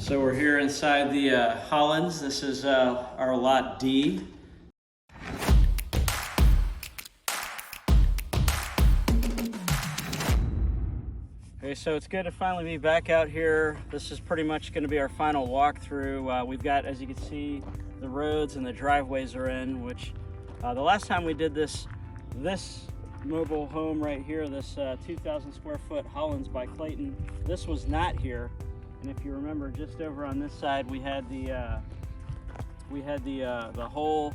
So we're here inside the Hollands. This is our lot D. Okay, so it's good to finally be back out here. This is pretty much going to be our final walkthrough. We've got, as you can see, the roads and the driveways are in, which the last time we did this mobile home right here, this 2,000 square foot Hollands by Clayton, this was not here. And if you remember, just over on this side, we had the hole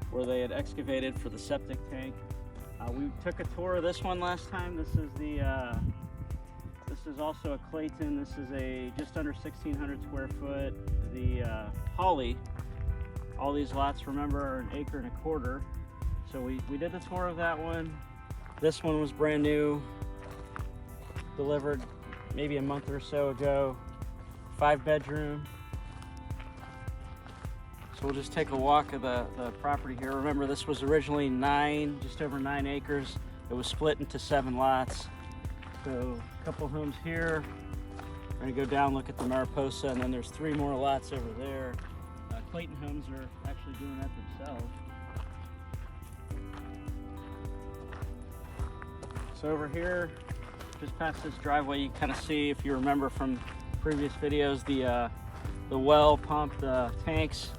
where they had excavated for the septic tank. We took a tour of this one last time. This is also a Clayton. This is a just under 1,600 square foot. The Holly. All these lots, remember, are 1.25 acres. So we did the tour of that one. This one was brand new, delivered maybe a month or so ago. 5-bedroom. So we'll just take a walk of the property here. Remember, this was originally just over 9 acres. It was split into 7 lots. So a couple homes here. We're gonna go down, look at the Mariposa, and then there's 3 more lots over there. Clayton Homes are actually doing that themselves. So over here, just past this driveway, you kind of see, if you remember from previous videos, the well pump, the tanks.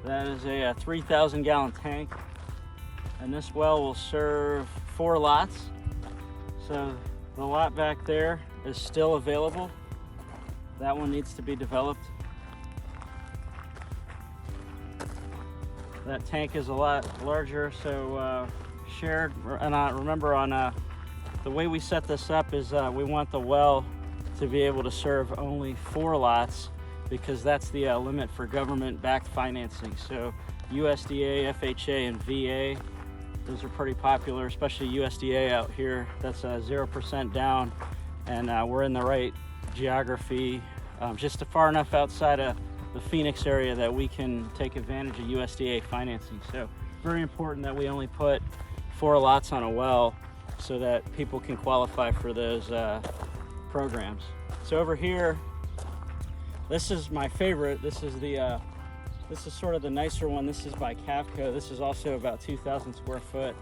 That is a 3,000 gallon tank, and this well will serve 4 lots. So the lot back there is still available. That one needs to be developed. That tank is a lot larger, so shared. And remember, on the way we set this up is we want the well to be able to serve only 4 lots, because that's the limit for government-backed financing. So USDA, FHA, and VA, those are pretty popular, especially USDA out here. That's 0% down, and we're in the right geography, just far enough outside of the Phoenix area that we can take advantage of USDA financing. So very important that we only put 4 lots on a well so that people can qualify for those programs. So over here, this is my favorite. This is sort of the nicer one. This is by Cavco. This is also about 2,000 square foot.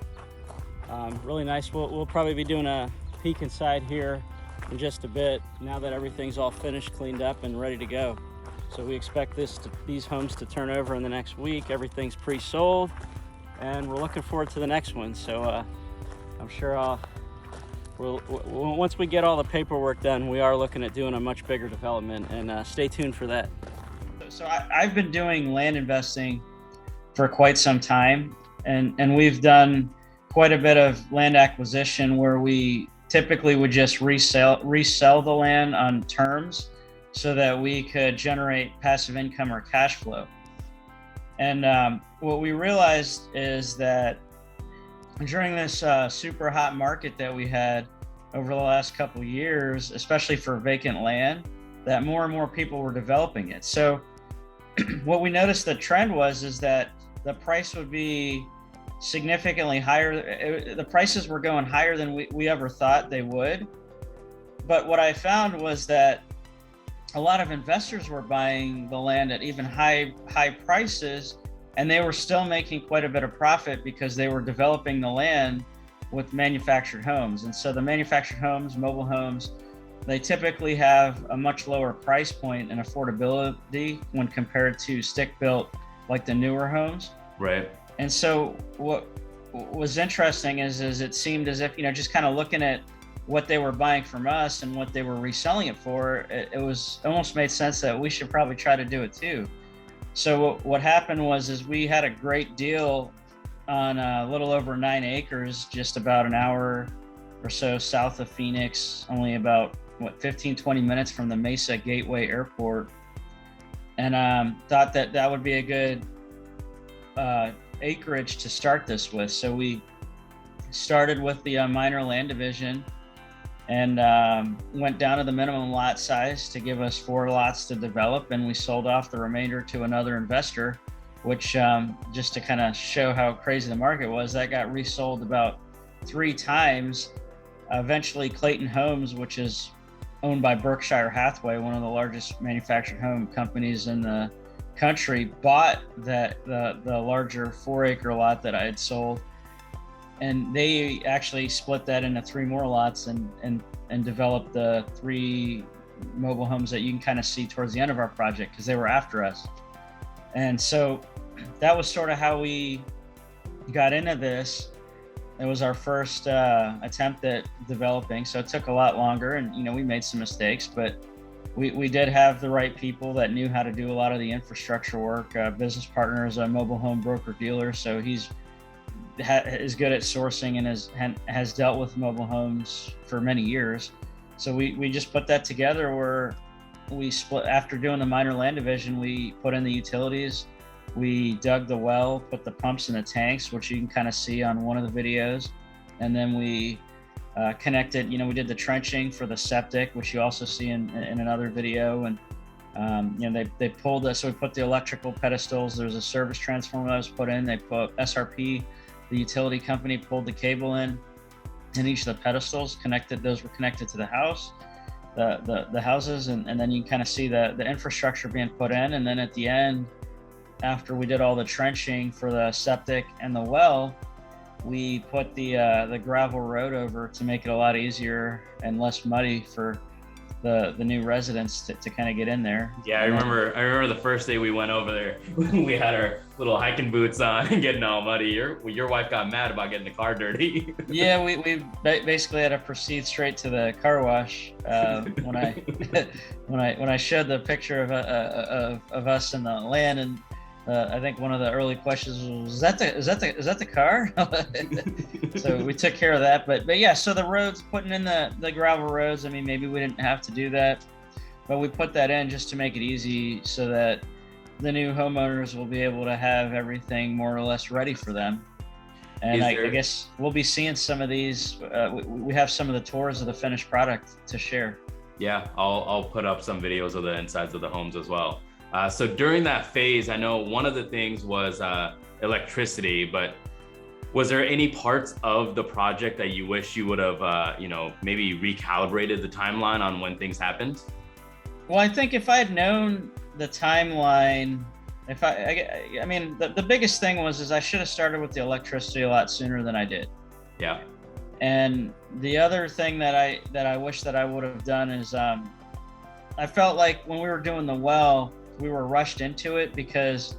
Really nice. We'll probably be doing a peek inside here in just a bit, now that everything's all finished, cleaned up, and ready to go. So we expect these homes to turn over in the next week. Everything's pre-sold, and we're looking forward to the next one. So I'm sure once we get all the paperwork done, we are looking at doing a much bigger development, and stay tuned for that. So I've been doing land investing for quite some time, and we've done quite a bit of land acquisition where we typically would just resell the land on terms so that we could generate passive income or cash flow. And what we realized is that during this super hot market that we had over the last couple of years, especially for vacant land, that more and more people were developing it. So what we noticed the trend is that the price would be significantly higher. The prices were going higher than we ever thought they would. But what I found was that a lot of investors were buying the land at even high prices, and they were still making quite a bit of profit because they were developing the land with manufactured homes. And so the manufactured homes, mobile homes, they typically have a much lower price point and affordability when compared to stick-built, like the newer homes. Right. And so what was interesting is it seemed as if, just kind of looking at what they were buying from us and what they were reselling it for, it was almost made sense that we should probably try to do it too. So what happened was we had a great deal on a little over 9 acres, just about an hour or so south of Phoenix, only about 15-20 minutes from the Mesa Gateway Airport, and thought that would be a good acreage to start this with. So we started with the minor land division and went down to the minimum lot size to give us 4 lots to develop, and we sold off the remainder to another investor, which just to kind of show how crazy the market was, that got resold about 3 times. Eventually Clayton Homes, which is owned by Berkshire Hathaway, one of the largest manufactured home companies in the country, bought the larger 4-acre lot that I had sold, and they actually split that into 3 more lots and developed the 3 mobile homes that you can kind of see towards the end of our project, because they were after us. And so that was sort of how we got into this. It was our first attempt at developing, so it took a lot longer, and we made some mistakes, but we did have the right people that knew how to do a lot of the infrastructure work. Business partner is a mobile home broker dealer, so he's is good at sourcing and has dealt with mobile homes for many years. So we just put that together, where we split. After doing the minor land division, we put in the utilities, we dug the well, put the pumps in the tanks, which you can kind of see on one of the videos, and then we connected, we did the trenching for the septic, which you also see in another video. And they pulled us, so we put the electrical pedestals. There's a service transformer that was put in. They put SRP, the utility company, pulled the cable in each of the pedestals, those were connected to the house, the houses, and then you can kind of see the infrastructure being put in. And then at the end, after we did all the trenching for the septic and the well, we put the gravel road over to make it a lot easier and less muddy for the new residents to kind of get in there. Yeah, I remember the first day we went over there, we had our little hiking boots on and getting all muddy. Your wife got mad about getting the car dirty. Yeah, we basically had to proceed straight to the car wash when I showed the picture of us in the land, and I think one of the early questions was, is that the car? So we took care of that. But yeah, so the roads, putting in the gravel roads, I mean, maybe we didn't have to do that, but we put that in just to make it easy, so that the new homeowners will be able to have everything more or less ready for them. And I guess we'll be seeing some of these. We have some of the tours of the finished product to share. Yeah, I'll put up some videos of the insides of the homes as well. So during that phase, I know one of the things was electricity, but was there any parts of the project that you wish you would have, maybe recalibrated the timeline on when things happened? Well, I think if I had known the timeline, I mean, the biggest thing was I should have started with the electricity a lot sooner than I did. Yeah. And the other thing that I wish that I would have done is I felt like when we were doing the well, we were rushed into it, because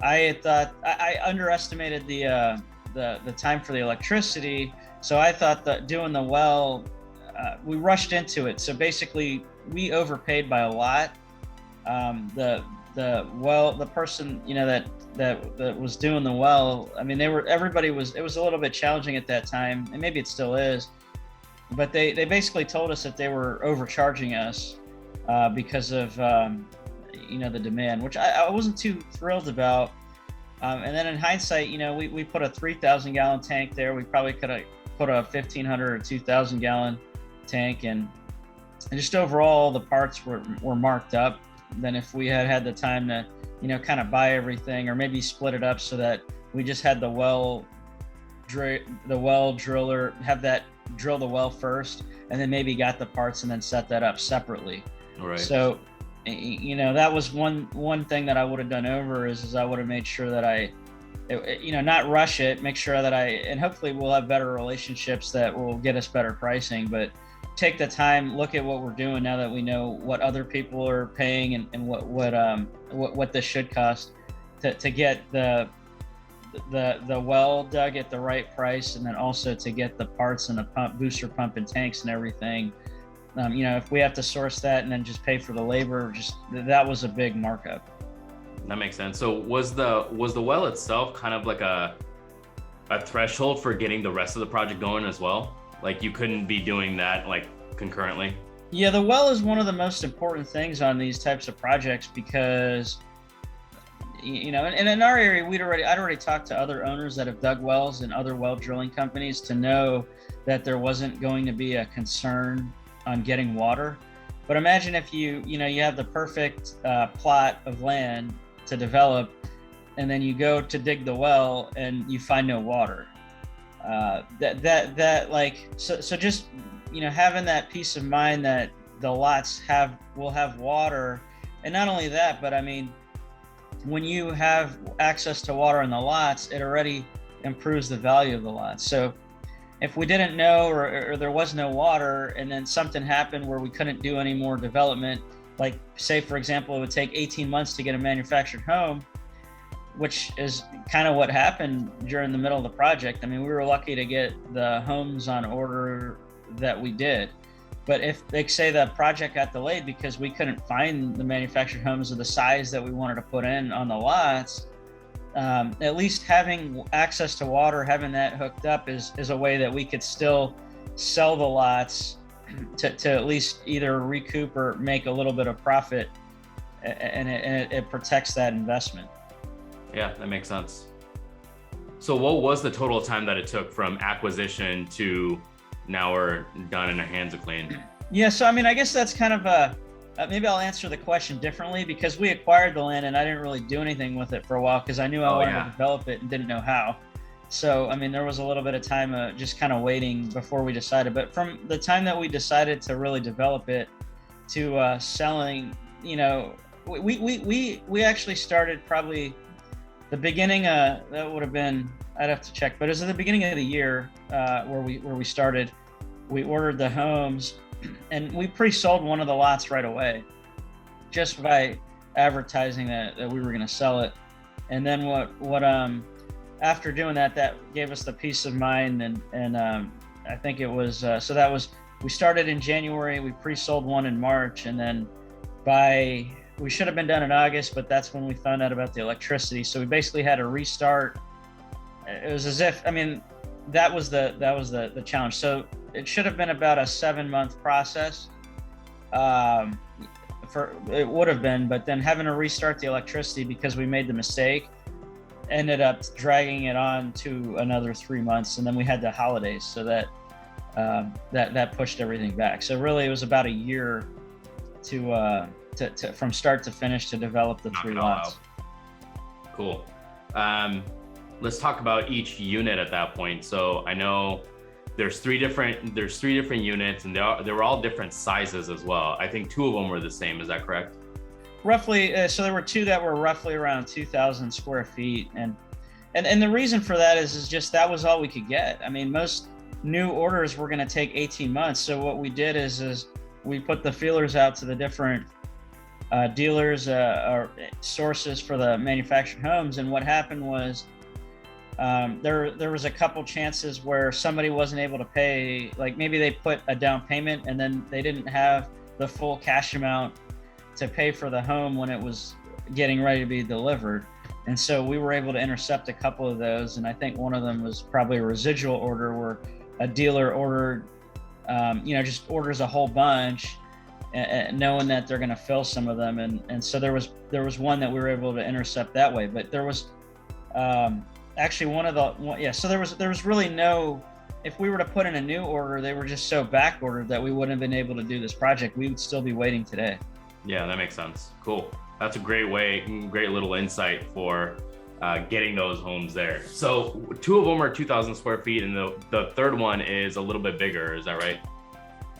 I had thought I underestimated the time for the electricity. So I thought that doing the well, we rushed into it. So basically, we overpaid by a lot. The person that was doing the well, I mean, it was a little bit challenging at that time, and maybe it still is. But they basically told us that they were overcharging us because of the demand, which I wasn't too thrilled about. And then in hindsight, we put a 3,000 gallon tank there. We probably could have put a 1,500 or 2,000 gallon tank, and just overall the parts were marked up than if we had the time to kind of buy everything, or maybe split it up so that we just had the well driller have that drill the well first, and then maybe got the parts and then set that up separately. All right. So that was one thing that I would have done over, is I would have made sure that not rush it, make sure that and hopefully we'll have better relationships that will get us better pricing, but take the time, look at what we're doing now that we know what other people are paying and what this should cost to get the well dug at the right price, and then also to get the parts and the booster pump and tanks and everything. If we have to source that and then just pay for the labor, that was a big markup. That makes sense. So was the well itself kind of like a threshold for getting the rest of the project going as well? Like you couldn't be doing that like concurrently? Yeah, the well is one of the most important things on these types of projects, because and in our area, I'd already talked to other owners that have dug wells and other well drilling companies to know that there wasn't going to be a concern on getting water. But imagine if you have the perfect plot of land to develop, and then you go to dig the well and you find no water. So just having that peace of mind that the lots will have water. And not only that, but I mean, when you have access to water in the lots, it already improves the value of the lots. So if we didn't know, or there was no water, and then something happened where we couldn't do any more development, like say, for example, it would take 18 months to get a manufactured home, which is kind of what happened during the middle of the project. I mean, we were lucky to get the homes on order that we did. But if they say the project got delayed because we couldn't find the manufactured homes of the size that we wanted to put in on the lots, at least having access to water, having that hooked up is a way that we could still sell the lots to at least either recoup or make a little bit of profit, and it protects that investment. Yeah, that makes sense. So what was the total time that it took from acquisition to now we're done and our hands are clean? Yeah, so I mean, I guess that's kind of maybe I'll answer the question differently, because we acquired the land and I didn't really do anything with it for a while because I knew I wanted to develop it and didn't know how. So, I mean, there was a little bit of time just kind of waiting before we decided. But from the time that we decided to really develop it to selling, you know, we actually started probably the beginning. That would have been, I'd have to check, but it was at the beginning of the year where we started. We ordered the homes, and we pre-sold one of the lots right away, just by advertising that we were going to sell it. And then what after doing that gave us the peace of mind, and I think it was so that was, we started in January, we pre-sold one in March, and then we should have been done in August, but that's when we found out about the electricity. So we basically had to restart. It was as if, I mean, that was the challenge. So it should have been about a 7-month process. It would have been, but then having to restart the electricity because we made the mistake ended up dragging it on to another 3 months, and then we had the holidays, so that pushed everything back. So really, it was about a year to from start to finish to develop the 3 lots. Cool. Let's talk about each unit at that point. So I know there's three different units, and they were all different sizes as well. I think 2 of them were the same. Is that correct? Roughly. So there were 2 that were roughly around 2,000 square feet, and the reason for that is just that was all we could get. I mean, most new orders were going to take 18 months. So what we did is we put the feelers out to the different dealers or sources for the manufactured homes, and what happened was there was a couple chances where somebody wasn't able to pay, like maybe they put a down payment and then they didn't have the full cash amount to pay for the home when it was getting ready to be delivered. And so we were able to intercept a couple of those, and I think one of them was probably a residual order where a dealer ordered, just orders a whole bunch, knowing that they're going to fill some of them, and so there was one that we were able to intercept that way. But there was actually so there was really no, if we were to put in a new order, they were just so back ordered that we wouldn't have been able to do this project. We would still be waiting today. Yeah, that makes sense. Cool. That's a great little insight for getting those homes there. So 2 of them are 2,000 square feet, and the third one is a little bit bigger. Is that right?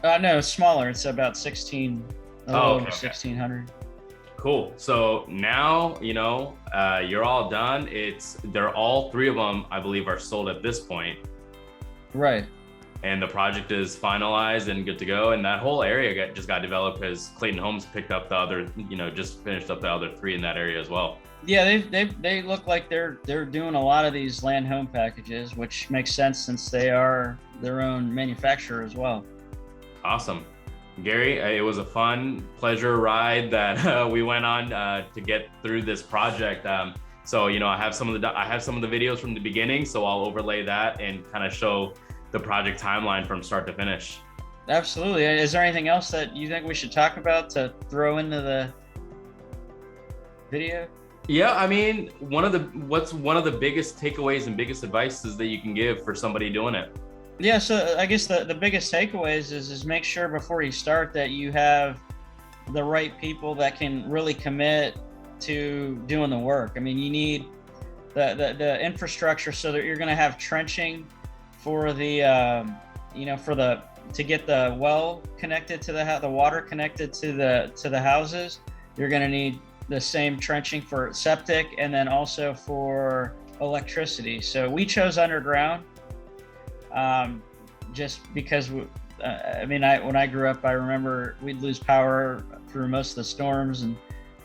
No, it's smaller. It's about 1,600. Cool. So now, you're all done. They're all 3 of them, I believe, are sold at this point. Right. And the project is finalized and good to go. And that whole area just got developed because Clayton Homes picked up the other, just finished up the other 3 in that area as well. Yeah, they look like they're doing a lot of these land home packages, which makes sense since they are their own manufacturer as well. Awesome. Gary, it was a fun pleasure ride that we went on to get through this project. So, I have some of the videos from the beginning, so I'll overlay that and kind of show the project timeline from start to finish. Absolutely. Is there anything else that you think we should talk about to throw into the video? Yeah, I mean, what's one of the biggest takeaways and biggest advices that you can give for somebody doing it? Yeah, so I guess the biggest takeaways is make sure before you start that you have the right people that can really commit to doing the work. I mean, you need the infrastructure so that you're going to have trenching for the to get the well connected to the water connected to the houses, you're going to need the same trenching for septic and then also for electricity. So we chose underground, just because when I grew up, I remember we'd lose power through most of the storms,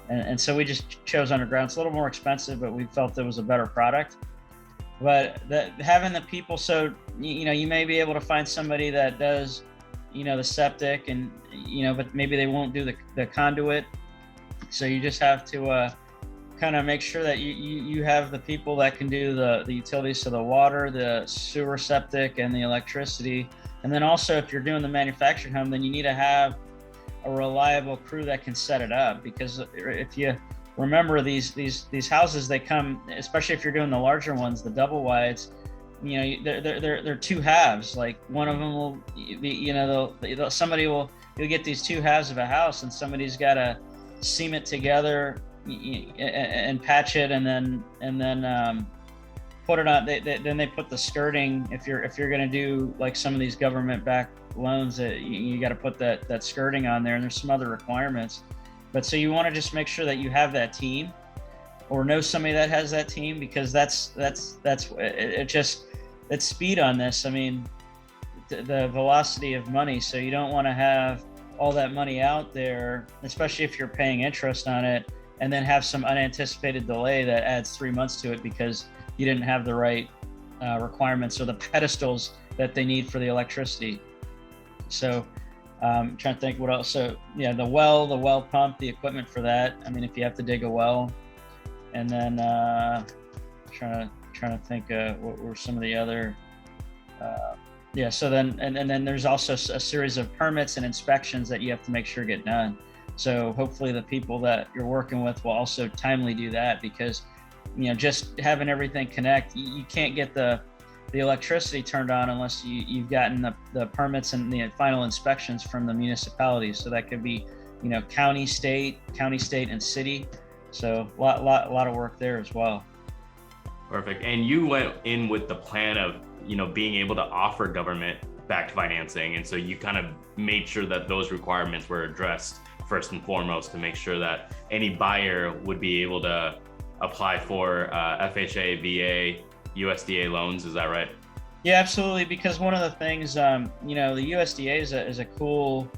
and so we just chose underground. It's a little more expensive, but we felt it was a better product. But having the people, so you may be able to find somebody that does, the septic, and but maybe they won't do the conduit. So you just have to kind of make sure that you have the people that can do the utilities, so the water, the sewer, septic, and the electricity. And then also, if you're doing the manufactured home, then you need to have a reliable crew that can set it up, because if you remember, these houses, they come, especially if you're doing the larger ones, the double wides, they're two halves. Like one of them will be, you'll get these two halves of a house, and somebody's got to seam it together and patch it, and then put it on. Then they put the skirting. If you're going to do like some of these government-backed loans, you got to put that skirting on there, and there's some other requirements. But so you want to just make sure that you have that team, or know somebody that has that team, because that's it's speed on this. I mean, the velocity of money. So you don't want to have all that money out there, especially if you're paying interest on it, and then have some unanticipated delay that adds 3 months to it because you didn't have the right requirements or the pedestals that they need for the electricity. So I'm trying to think what else. So yeah, the well pump, the equipment for that. I mean, if you have to dig a well, and then trying to think what were some of the other. So then there's also a series of permits and inspections that you have to make sure get done. So hopefully the people that you're working with will also timely do that, because just having everything connect, you can't get the electricity turned on unless you've gotten the permits and the final inspections from the municipalities. So that could be county, state, and city. So a lot of work there as well. Perfect. And you went in with the plan of being able to offer government-backed financing, and so you kind of made sure that those requirements were addressed first and foremost, to make sure that any buyer would be able to apply for FHA, VA, USDA loans. Is that right? Yeah, absolutely. Because one of the things, the USDA is a cool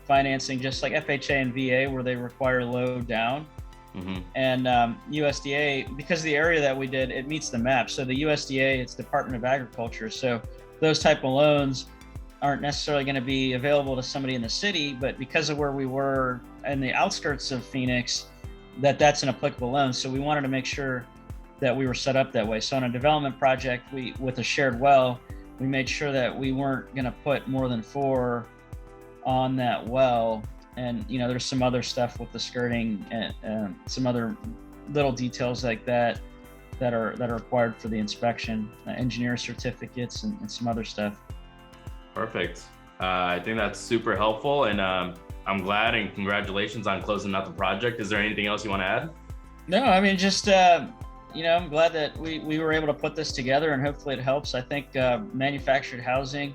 financing, just like FHA and VA, where they require low down. Mm-hmm. And USDA, because the area that we did, it meets the map. So the USDA, it's Department of Agriculture. So those type of loans aren't necessarily going to be available to somebody in the city, but because of where we were in the outskirts of Phoenix, that's an applicable loan. So we wanted to make sure that we were set up that way. So on a development project, with a shared well, we made sure that we weren't going to put more than 4 on that well. And there's some other stuff with the skirting and some other little details like that are required for the inspection, engineer certificates, and some other stuff. Perfect. I think that's super helpful, and I'm glad, and congratulations on closing out the project. Is there anything else you want to add? No, I mean, just I'm glad that we were able to put this together, and hopefully it helps. I think manufactured housing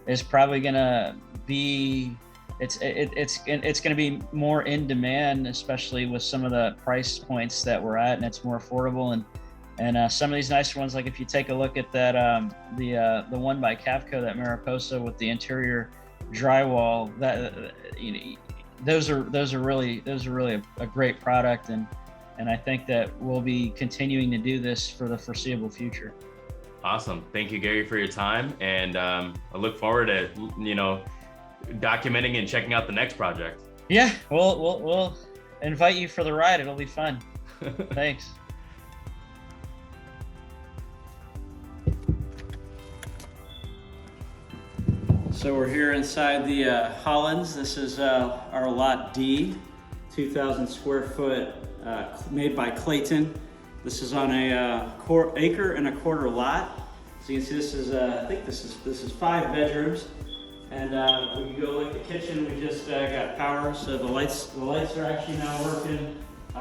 is probably going to be it's going to be more in demand, especially with some of the price points that we're at, and it's more affordable. And some of these nicer ones, like if you take a look at that the one by Cavco, that Mariposa with the interior drywall, that those are really a great product, and I think that we'll be continuing to do this for the foreseeable future. Awesome. Thank you, Gary, for your time, and I look forward to documenting and checking out the next project. Yeah, we'll invite you for the ride. It'll be fun. Thanks. So we're here inside the Hollins. This is our lot D, 2,000 square foot, made by Clayton. This is on a acre and a quarter lot. So you can see this is I think this is 5 bedrooms. And when you go look at the kitchen, we just got power, so the lights are actually now working.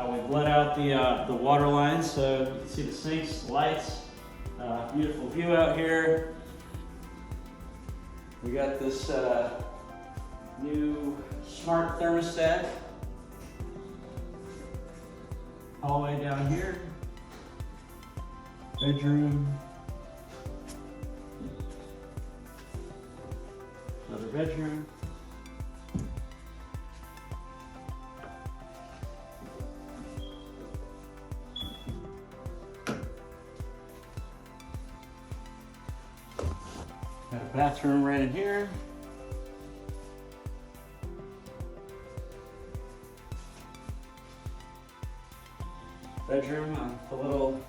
We've let out the water lines, so you can see the sinks, lights, beautiful view out here. We got this new smart thermostat. Hallway down here. Bedroom. Another bedroom. Got a bathroom right in here. Bedroom, the little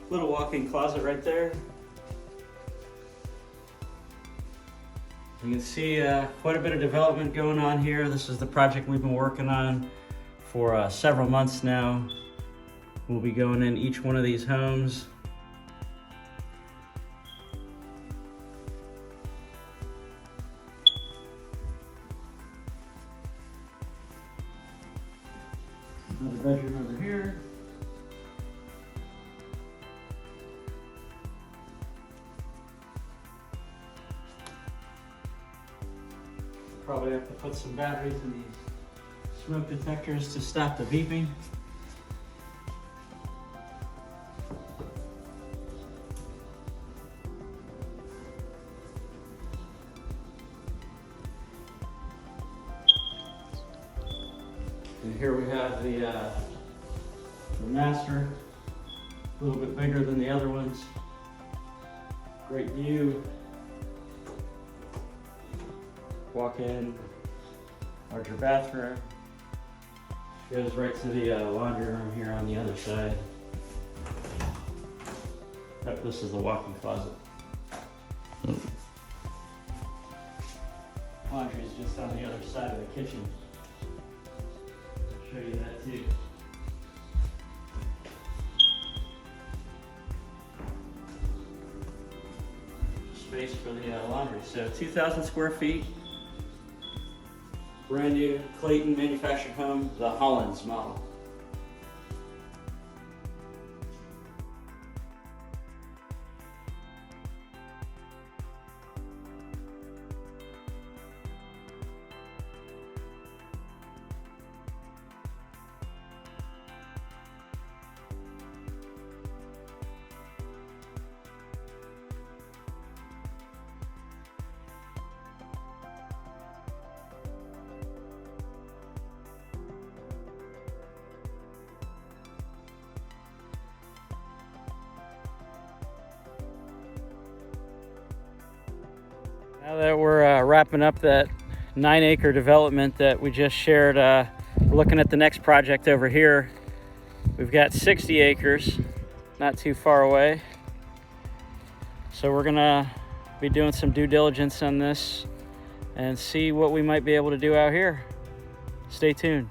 walk-in closet right there. You can see quite a bit of development going on here. This is the project we've been working on for several months now. We'll be going in each one of these homes. Another bedroom over here. Probably have to put some batteries in these smoke detectors to stop the beeping. And here we have the master, a little bit bigger than the other ones. Great view. Walk in, larger bathroom. Goes right to the laundry room here on the other side. Yep, this is the walk-in closet. Laundry is just on the other side of the kitchen. I'll show you that too. Space for the laundry. So 2,000 square feet. Brand new Clayton manufactured home, the Hollands model. Now that we're wrapping up that 9-acre development that we just shared, we're looking at the next project over here. We've got 60 acres, not too far away. So we're gonna be doing some due diligence on this and see what we might be able to do out here. Stay tuned.